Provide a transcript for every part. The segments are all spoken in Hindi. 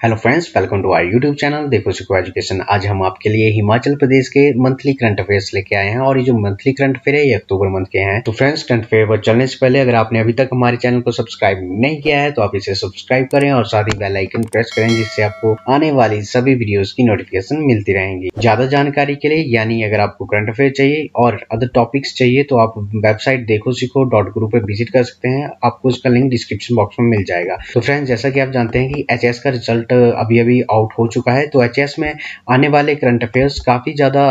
Hello friends, welcome to our YouTube channel Dekho Seekho education. आज हम आपके लिए हिमाचल प्रदेश के मंथली करंट अफेयर्स लेके आए हैं और ये जो मंथली करंट अफेयर है ये अक्टूबर मंथ के हैं। तो फ्रेंड्स, करंट अफेयर पर चलने से पहले अगर आपने अभी तक हमारे चैनल को सब्सक्राइब नहीं किया है तो आप इसे सब्सक्राइब करें और साथ ही बेल आइकन प्रेस करें, जिससे आपको आने वाली सभी वीडियोज की नोटिफिकेशन मिलती रहेंगी। ज्यादा जानकारी के लिए यानी अगर आपको करंट अफेयर चाहिए और अदर टॉपिक्स चाहिए तो आप वेबसाइट देखो सीखो .guru पर विजिट कर सकते हैं। आपको इसका लिंक डिस्क्रिप्शन बॉक्स में मिल जाएगा। तो फ्रेंड्स, जैसा कि आप जानते हैं कि एचएस का रिजल्ट अभी अभी आउट हो चुका है, तो एचएस में आने वाले करंट अफेयर्स काफी ज्यादा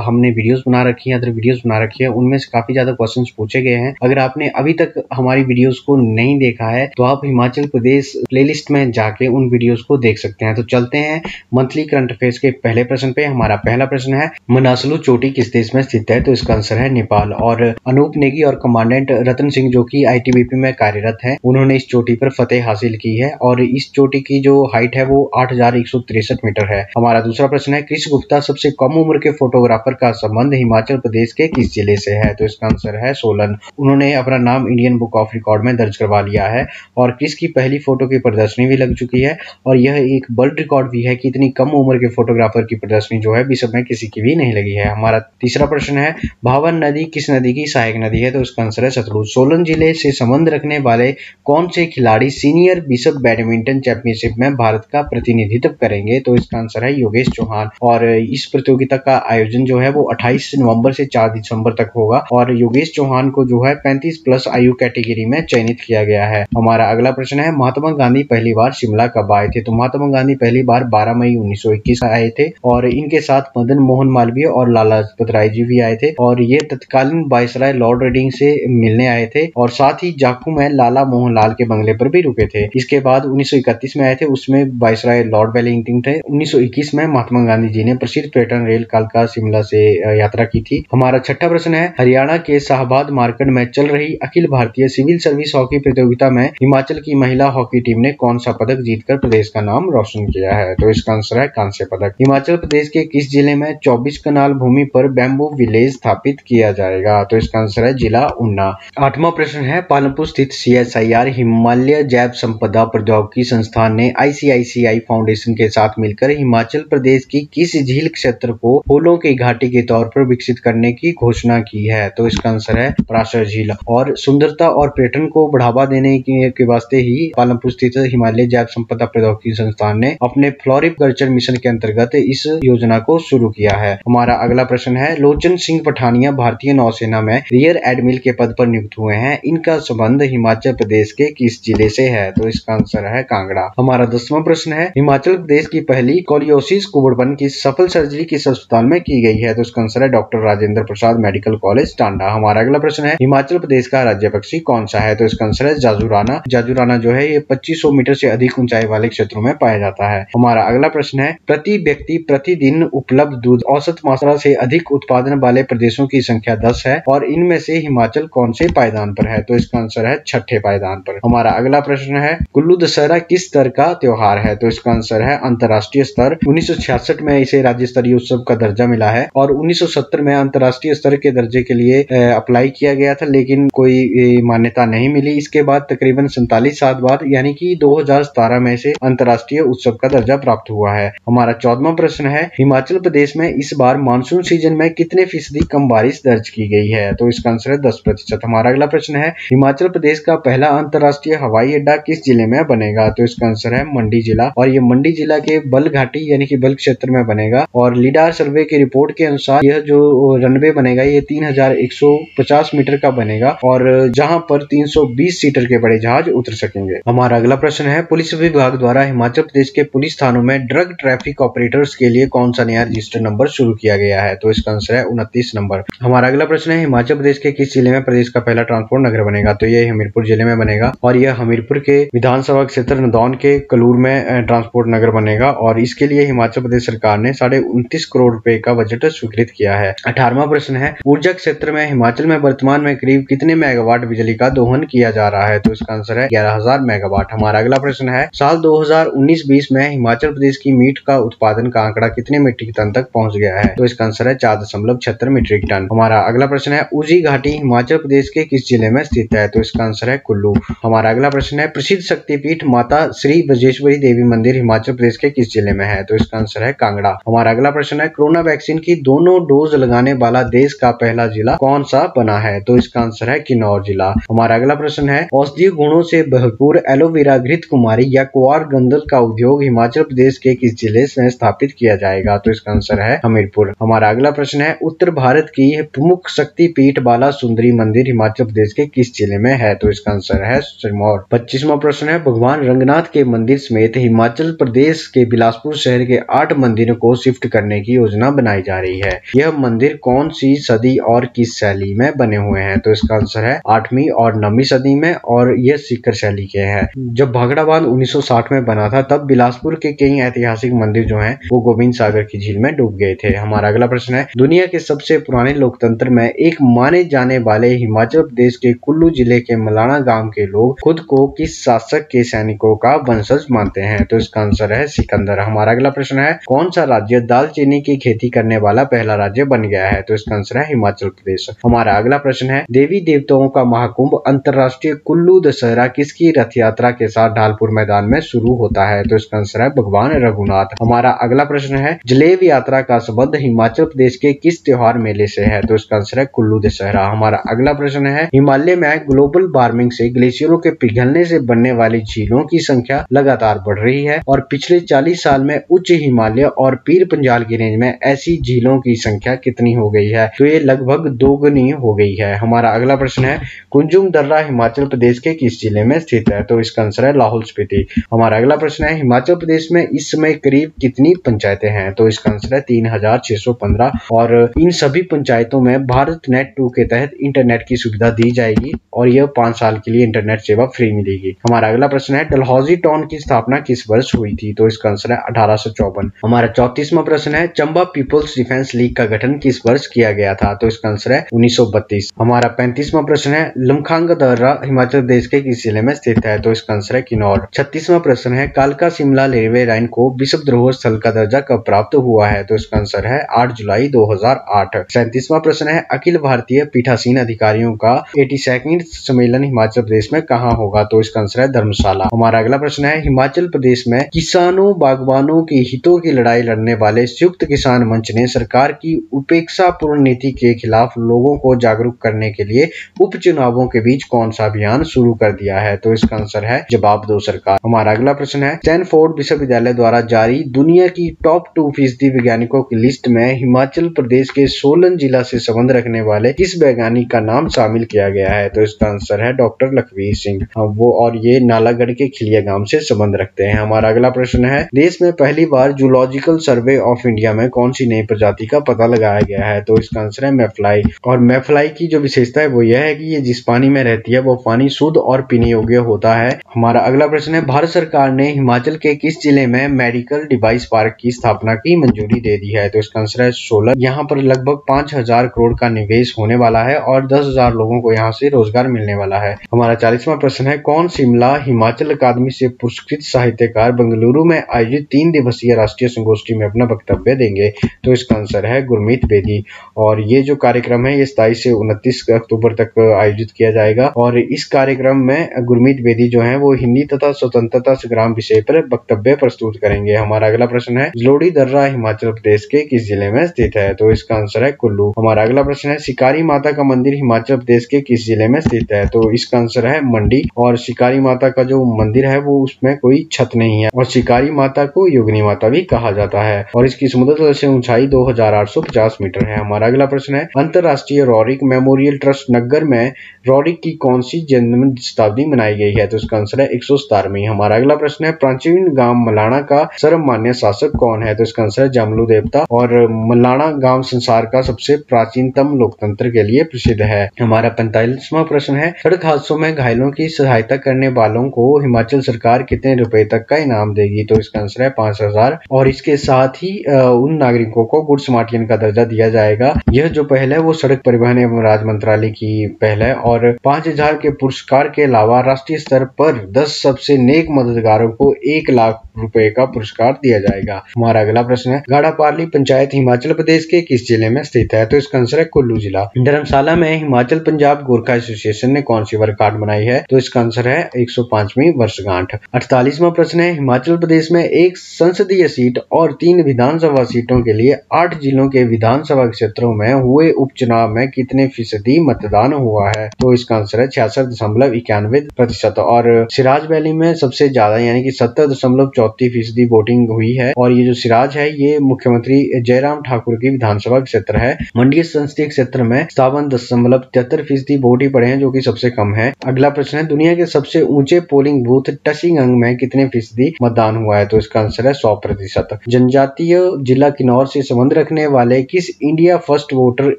हमने वीडियोस बना रखी हैं, अदर वीडियोस बना रखी है, उनमें से काफी ज्यादा क्वेश्चंस पूछे गए हैं। अगर आपने अभी तक हमारी वीडियोस को नहीं देखा है तो आप हिमाचल प्रदेश प्लेलिस्ट में जाके उन वीडियोस को देख सकते हैं। तो चलते हैं मंथली करंट अफेयर्स के पहले प्रश्न पे। हमारा पहला प्रश्न है, मनासलू चोटी किस देश में स्थित है? तो इसका आंसर है नेपाल। और अनूप नेगी और कमांडेंट रतन सिंह जो कि आईटीबीपी में कार्यरत हैं, उन्होंने इस चोटी पर फतेह हासिल की है और इस चोटी की जो हाइट है वो 8,163 मीटर है। हमारा दूसरा प्रश्न है, कृष गुप्ता सबसे कम उम्र के फोटोग्राफर का संबंध हिमाचल प्रदेश के किस जिले से है? तो इसका आंसर है सोलन। उन्होंने अपना नाम इंडियन बुक ऑफ रिकॉर्ड में दर्ज करवा लिया है और कृष की पहली फोटो की प्रदर्शनी भी लग चुकी है और यह एक वर्ल्ड रिकॉर्ड भी है कि इतनी कम उम्र के फोटोग्राफर की प्रदर्शनी जो है विश्व में किसी की भी नहीं लगी है। हमारा तीसरा प्रश्न है, भावन नदी किस नदी की सहायक नदी है? तो इसका आंसर है सतलुज। सोलन जिले से संबंध रखने वाले कौन से खिलाड़ी सीनियर विश्व बैडमिंटन चैंपियनशिप में भारत का प्रतिनिधित्व करेंगे? तो इसका आंसर है योगेश चौहान। और इस प्रतियोगिता का आयोजन जो है वो 28 नवंबर से 4 दिसंबर तक होगा और योगेश चौहान को जो है 35+ आयु कैटेगरी में चयनित किया गया है। हमारा अगला प्रश्न है, महात्मा गांधी पहली बार शिमला कब आए थे? तो महात्मा गांधी पहली बार 12 मई 1921 आए थे और इनके साथ मदन मोहन मालवीय और लाला लाजपत राय जी भी आए थे और ये तत्कालीन वायसराय लॉर्ड रेडिंग से मिलने आए थे और साथ ही जाखू में लाला मोहन लाल के बंगले पर भी रुके थे। इसके बाद 1931 में आए थे, उसमें वायसराय लॉर्ड वेलिंगटन थे। 1921 में महात्मा गांधी जी ने प्रसिद्ध पर्यटन रेल कालका शिमला से यात्रा की थी। हमारा छठा प्रश्न है, हरियाणा के शाहबाद मार्केट में चल रही Akhil Bharatiya civil service hockey प्रतियोगिता में हिमाचल की महिला हॉकी टीम ने कौन सा पदक जीतकर प्रदेश का नाम रोशन किया है? तो इसका आंसर है कांस्य पदक। हिमाचल प्रदेश के किस जिले में 24 कनाल भूमि पर बैम्बू विलेज स्थापित किया जाएगा? तो इसका आंसर है जिला ऊना। आठवां प्रश्न है, पालमपुर स्थित CSIR हिमालय जैव संपदा प्रौद्योगिकी संस्थान ने ICICI फाउंडेशन के साथ मिलकर हिमाचल प्रदेश की किस झील क्षेत्र को फूलों की घाटी के तौर पर विकसित करने की घोषणा की है? तो इसका आंसर है पराशर झील। और सुंदरता और पर्यटन को बढ़ावा देने के वास्ते ही पालमपुर स्थित हिमालय जैव संपदा प्रौद्योगिकी संस्थान ने अपने फ्लोरिकल्चर मिशन के अंतर्गत इस योजना को शुरू किया है। हमारा अगला प्रश्न है, लोचन सिंह पठानिया भारतीय नौसेना में रियर एडमिरल के पद पर नियुक्त हुए हैं, इनका संबंध हिमाचल प्रदेश के किस जिले से है? तो इसका आंसर है कांगड़ा। हमारा 10वां प्रश्न है, हिमाचल प्रदेश की पहली कोलियोसिस कुबड़पन की सफल सर्जरी किस अस्पताल में की गई है? तो इसका आंसर है doctor Rajendra Prasad medical college Tanda. हमारा अगला प्रश्न है, हिमाचल प्रदेश का राज्य पक्षी कौन सा है? तो इसका आंसर है जाजुराना। जाजुराना जो है ये 2500 मीटर से अधिक ऊंचाई वाले क्षेत्रों में पाया जाता है। हमारा अगला प्रश्न है, प्रति व्यक्ति प्रतिदिन उपलब्ध दूध औसत मात्रा से अधिक उत्पादन वाले प्रदेशों की संख्या 10 है और इनमें से हिमाचल कौन से पायदान पर है? तो इसका आंसर है छठे पायदान पर। हमारा अगला प्रश्न है, कुल्लू दशहरा किस स्तर का त्योहार है? तो इसका आंसर है अंतर्राष्ट्रीय स्तर। 1966 में इसे राज्य स्तरीय उत्सव का दर्जा मिला है और 1970 में अंतर्राष्ट्रीय स्तर के दर्जे के लिए अप्लाई किया गया था, लेकिन कोई मान्यता नहीं मिली। इसके बाद तकरीबन 47 साल बाद यानी कि 2017 में से अंतर्राष्ट्रीय उत्सव का दर्जा प्राप्त हुआ है। हमारा 14वां प्रश्न है, हिमाचल प्रदेश में इस बार मानसून सीजन में कितने फीसदी कम बारिश दर्ज की गई है? तो इसका आंसर है 10%। हमारा अगला प्रश्न है, हिमाचल प्रदेश का पहला अंतर्राष्ट्रीय हवाई अड्डा किस जिले में बनेगा? तो इसका आंसर है मंडी जिला और ये मंडी जिला के बल घाटी यानी कि बल क्षेत्र में बनेगा और लीडार सर्वे की रिपोर्ट के अनुसार यह जो रनवे बनेगा ये 3150 मीटर का बनेगा और जहां पर 320 सीटर के बड़े जहाज उतर सकेंगे। हमारा अगला प्रश्न है, पुलिस विभाग द्वारा हिमाचल प्रदेश के पुलिस थानों में ड्रग ट्रैफिक ऑपरेटर्स के लिए कौन सा नया रजिस्टर नंबर शुरू किया गया है? तो इसका आंसर है 29 नंबर। हमारा अगला प्रश्न है, हिमाचल प्रदेश के किस जिले में प्रदेश का पहला ट्रांसपोर्ट नगर बनेगा? तो ये हमीरपुर जिले में बनेगा और यह हमीरपुर के विधानसभा क्षेत्र नदौन के कलूर में ट्रांसपोर्ट नगर बनेगा और इसके लिए हिमाचल प्रदेश सरकार ने 29.5 करोड़ रुपए का बजट स्वीकृत किया है। 18वां प्रश्न है, ऊर्जा क्षेत्र में हिमाचल में वर्तमान में करीब कितने मेगावाट बिजली का दोहन किया जा रहा है? तो इसका आंसर है 11,000 मेगावाट। हमारा अगला प्रश्न है, साल 2019-20 में हिमाचल प्रदेश की मीट का उत्पादन का आंकड़ा कितने मीट्रिक टन तक पहुंच गया है? तो इसका आंसर है 4.76 मीट्रिक टन। हमारा अगला प्रश्न है, उजी घाटी हिमाचल प्रदेश के किस जिले में स्थित है? तो इसका आंसर है कुल्लू। हमारा अगला प्रश्न है, प्रसिद्ध शक्तिपीठ माता श्री ब्रजेश्वरी देवी देवी मंदिर हिमाचल प्रदेश के किस जिले में है? तो इसका आंसर है कांगड़ा। हमारा अगला प्रश्न है कोरोना वैक्सीन की दोनों डोज लगाने वाला देश का पहला जिला कौन सा बना है? तो इसका आंसर है किन्नौर जिला। हमारा अगला प्रश्न है औषधीय गुणों से भरपूर एलोवेरा घृत कुमारी या कुआर गंधल का उद्योग हिमाचल प्रदेश के किस जिले में स्थापित किया जाएगा? तो इसका आंसर है हमीरपुर। हमारा अगला प्रश्न है उत्तर भारत की प्रमुख शक्तिपीठ बाला सुंदरी मंदिर हिमाचल प्रदेश के किस जिले में है? तो इसका आंसर है सिरमौर। 25वां प्रश्न है भगवान रंगनाथ के मंदिर समेत हिमाचल प्रदेश के बिलासपुर शहर के 8 मंदिरों को शिफ्ट करने की योजना बनाई जा रही है। यह मंदिर कौन सी सदी और किस शैली में बने हुए हैं? तो इसका आंसर है 8वीं और 9वीं सदी में और यह सीकर शैली के हैं। जब भाखड़ा बांध 1960 में बना था तब बिलासपुर के कई ऐतिहासिक मंदिर जो हैं वो गोविंद सागर की झील में डूब गए थे। हमारा अगला प्रश्न है दुनिया के सबसे पुराने लोकतंत्र में एक माने जाने वाले हिमाचल प्रदेश के कुल्लू जिले के मलाना गांव के लोग खुद को किस शासक के सैनिकों का वंशज मानते हैं? तो इसका आंसर है सिकंदर। हमारा अगला प्रश्न है कौन सा राज्य दालचीनी की खेती करने वाला पहला राज्य बन गया है? तो इसका आंसर है हिमाचल प्रदेश। हमारा अगला प्रश्न है देवी देवताओं का महाकुंभ अंतर्राष्ट्रीय कुल्लू दशहरा किसकी रथ यात्रा के साथ ढालपुर मैदान में शुरू होता है? तो इसका आंसर है भगवान रघुनाथ। हमारा अगला प्रश्न है जलेब यात्रा का संबंध हिमाचल प्रदेश के किस त्योहार मेले से है? तो इसका आंसर है कुल्लू दशहरा। हमारा अगला प्रश्न है हिमालय में ग्लोबल वार्मिंग से ग्लेशियरों के पिघलने से बनने वाली झीलों की संख्या लगातार बढ़ रही है और पिछले 40 साल में उच्च हिमालय और पीर पंजाल की रेंज में ऐसी झीलों की संख्या कितनी हो गई है? तो ये लगभग दोगुनी हो गई है। हमारा अगला प्रश्न है कुंजुम दर्रा हिमाचल प्रदेश के किस जिले में स्थित है? तो इसका आंसर है लाहौल स्पीति। हमारा अगला प्रश्न है हिमाचल प्रदेश में इस समय करीब कितनी पंचायतें हैं? तो इसका आंसर है 3615 और इन सभी पंचायतों में भारत नेट 2 के तहत इंटरनेट की सुविधा दी जाएगी और यह 5 साल के लिए इंटरनेट सेवा फ्री मिलेगी। हमारा अगला प्रश्न है डलहौजी टाउन की स्थापना किस वर्ष हुई थी? तो इसका आंसर है 1854। हमारा 34वां प्रश्न है चंबा पीपल्स डिफेंस लीग का गठन किस वर्ष किया गया था? तो इसका आंसर है 1932। हमारा 35वां प्रश्न है लमखांग दर्रा हिमाचल प्रदेश के किस जिले में स्थित है? तो इसका आंसर है किन्नौर। 36वां प्रश्न है कालका शिमला रेलवे लाइन को विश्व धरोहर स्थल का दर्जा कब प्राप्त हुआ है? तो इसका आंसर है 8 जुलाई 2008। 37वां प्रश्न है अखिल भारतीय पीठासीन अधिकारियों का 82वां सम्मेलन हिमाचल प्रदेश में कहाँ होगा? तो इसका आंसर है धर्मशाला। हमारा अगला प्रश्न है हिमाचल प्रदेश में किसानों बागवानों के हितों की लड़ाई लड़ने वाले संयुक्त किसान मंच ने सरकार की उपेक्षापूर्ण नीति के खिलाफ लोगों को जागरूक करने के लिए उपचुनावों के बीच कौन सा अभियान शुरू कर दिया है? तो इसका आंसर है जवाब दो सरकार। हमारा अगला प्रश्न है स्टैनफोर्ड विश्वविद्यालय द्वारा जारी दुनिया की टॉप 2% वैज्ञानिकों की लिस्ट में हिमाचल प्रदेश के सोलन जिला से संबंध रखने वाले किस वैज्ञानिक का नाम शामिल किया गया है? तो इसका आंसर है डॉक्टर लखवीर सिंह। वो और ये नालागढ़ के खिलिया गांव से संबंध रखते हैं। हमारा अगला प्रश्न है देश में पहली बार जूलॉजिकल सर्वे ऑफ इंडिया में कौन सी नई प्रजाति का पता लगाया गया है? तो इसका आंसर है मैफ्लाई। और मैफ्लाई की जो विशेषता है वो यह है कि ये जिस पानी में रहती है वो पानी शुद्ध और पीने योग्य होता है। हमारा अगला प्रश्न है भारत सरकार ने हिमाचल के किस जिले में मेडिकल डिवाइस पार्क की स्थापना की मंजूरी दे दी है? तो इसका आंसर है सोलन। यहाँ पर लगभग 5000 करोड़ का निवेश होने वाला है और 10,000 लोगों को यहाँ से रोजगार मिलने वाला है। हमारा 40वां प्रश्न है कौन शिमला हिमाचल अकादमी से पुरस्कृत साहित्यकार बेंगलुरु में आयोजित 3 दिवसीय राष्ट्रीय संगोष्ठी में अपना वक्तव्य देंगे? तो इसका आंसर है गुरमीत बेदी। और ये जो कार्यक्रम है ये 27 से 29 अक्टूबर तक आयोजित किया जाएगा और इस कार्यक्रम में गुरमीत बेदी जो है वो हिंदी तथा स्वतंत्रता संग्राम विषय पर वक्तव्य प्रस्तुत करेंगे। हमारा अगला प्रश्न है जलोड़ी दर्रा हिमाचल प्रदेश के किस जिले में स्थित है? तो इसका आंसर है कुल्लू। हमारा अगला प्रश्न है शिकारी माता का मंदिर हिमाचल प्रदेश के किस जिले में स्थित है? तो इसका आंसर है मंडी। और शिकारी माता का जो मंदिर है वो उसमें कोई छत नहीं है और शिकारी माता को योगिनी माता भी कहा जाता है और इसकी समुद्र तल से ऊंचाई 2850 मीटर है। हमारा अगला प्रश्न है अंतरराष्ट्रीय रॉरिक मेमोरियल ट्रस्ट नगर में रॉरिक की कौन सी जन्म शताब्दी मनाई गई है? तो इसका आंसर है 117वीं। हमारा अगला प्रश्न है प्राचीन गांव मलाना का सर्वमान्य शासक कौन है? तो इसका आंसर है जामलू देवता। और मलाना गांव संसार का सबसे प्राचीनतम लोकतंत्र के लिए प्रसिद्ध है। हमारा 45वां प्रश्न है सड़क हादसों में घायलों की सहायता करने वालों को हिमाचल सरकार कितने रुपए तक का इनाम देगी? तो इसका आंसर है 5000 और इसके साथ ही उन नागरिकों को गुड स्मार्टियन का दर्जा दिया जाएगा। यह जो पहल है वो सड़क परिवहन एवं राज मंत्रालय की पहल है और 5000 के पुरस्कार के अलावा राष्ट्रीय स्तर पर 10 सबसे नेक मददगारों को 1 लाख रुपए का पुरस्कार दिया जाएगा। हमारा अगला प्रश्न है, गाड़ापारली पंचायत हिमाचल प्रदेश के किस जिले में स्थित है? तो इसका आंसर है कुल्लू जिला। धर्मशाला में हिमाचल पंजाब गोरखा एसोसिएशन ने कौन सी वर्षगांठ बनाई है? तो इसका आंसर है 105वीं वर्षगांठ। 48वां प्रश्न है, हिमाचल प्रदेश में एक संसदीय सीट और 3 विधानसभा सीटों के लिए 8 जिलों के विधानसभा क्षेत्रों में हुए उपचुनाव में कितने फीसदी मतदान हुआ है? तो इसका आंसर है 66.91%। और सिराज वैली में सबसे ज्यादा यानी कि 70.34% वोटिंग हुई है। और ये जो सिराज है ये मुख्यमंत्री जयराम ठाकुर की विधानसभा क्षेत्र है। मंडी संसदीय क्षेत्र में 57.73% वोट ही पड़े हैं, जो कि सबसे कम है। अगला प्रश्न है, दुनिया के सबसे ऊंचे पोलिंग बूथ टशिंगंग में कितने फीसदी मतदान हुआ है? तो इसका आंसर है 100%। जनजातीय जिला किन्नौर से संबंध रखने वाले किस इंडिया फर्स्ट वोटर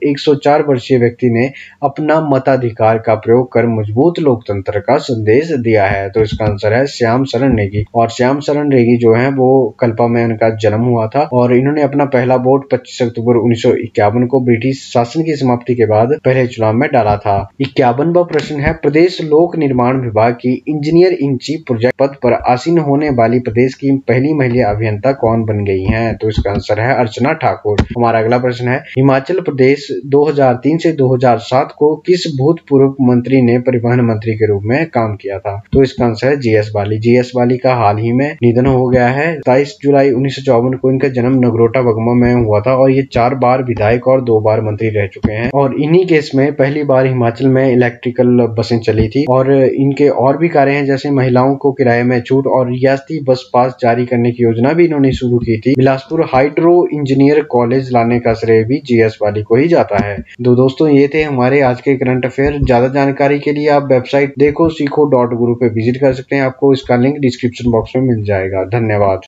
104 वर्षीय व्यक्ति ने अपना मताधिकार का प्रयोग कर मजबूत लोकतंत्र का संदेश दिया है? तो इसका आंसर है श्याम शरण नेगी। और श्याम शरण नेगी जो है वो कल्पा में उनका जन्म हुआ था और इन्होंने अपना पहला वोट 25 अक्टूबर 1951 को ब्रिटिश शासन की समाप्ति के बाद पहले चुनाव में डाला था। 51वां प्रश्न है, प्रदेश लोक निर्माण विभाग की इंजीनियर इन चीफ प्रोजेक्ट पद पर आसीन होने वाली प्रदेश की पहली महिला अभियंता कौन बन गई हैं? तो इसका आंसर है अर्चना ठाकुर। हमारा अगला प्रश्न है, हिमाचल प्रदेश 2003 से 2007 को किस भूतपूर्व मंत्री ने परिवहन मंत्री के रूप में काम किया था? तो इसका आंसर है जीएस बाली। जीएस बाली का हाल ही में निधन हो गया है। 27 जुलाई 1954 को इनका जन्म नगरोटा बगमा में हुआ था और ये 4 बार विधायक और 2 बार मंत्री रह चुके हैं। और इन्हीं केस में पहली बार हिमाचल में इलेक्ट्रिकल बसें चली थी। और इनके और भी कार्य हैं, जैसे महिलाओं को किराए में छूट और रियासती बस पास जारी करने की योजना भी इन्होंने शुरू की थी। बिलासपुर हाइड्रो इंजीनियर कॉलेज लाने का श्रेय भी जीएस वाली को ही जाता है। तो दोस्तों ये थे हमारे आज के करंट अफेयर। ज्यादा जानकारी के लिए आप वेबसाइट देखो सीखो.गुरु पे विजिट कर सकते हैं। आपको इसका लिंक डिस्क्रिप्शन बॉक्स में मिल जाएगा। धन्यवाद।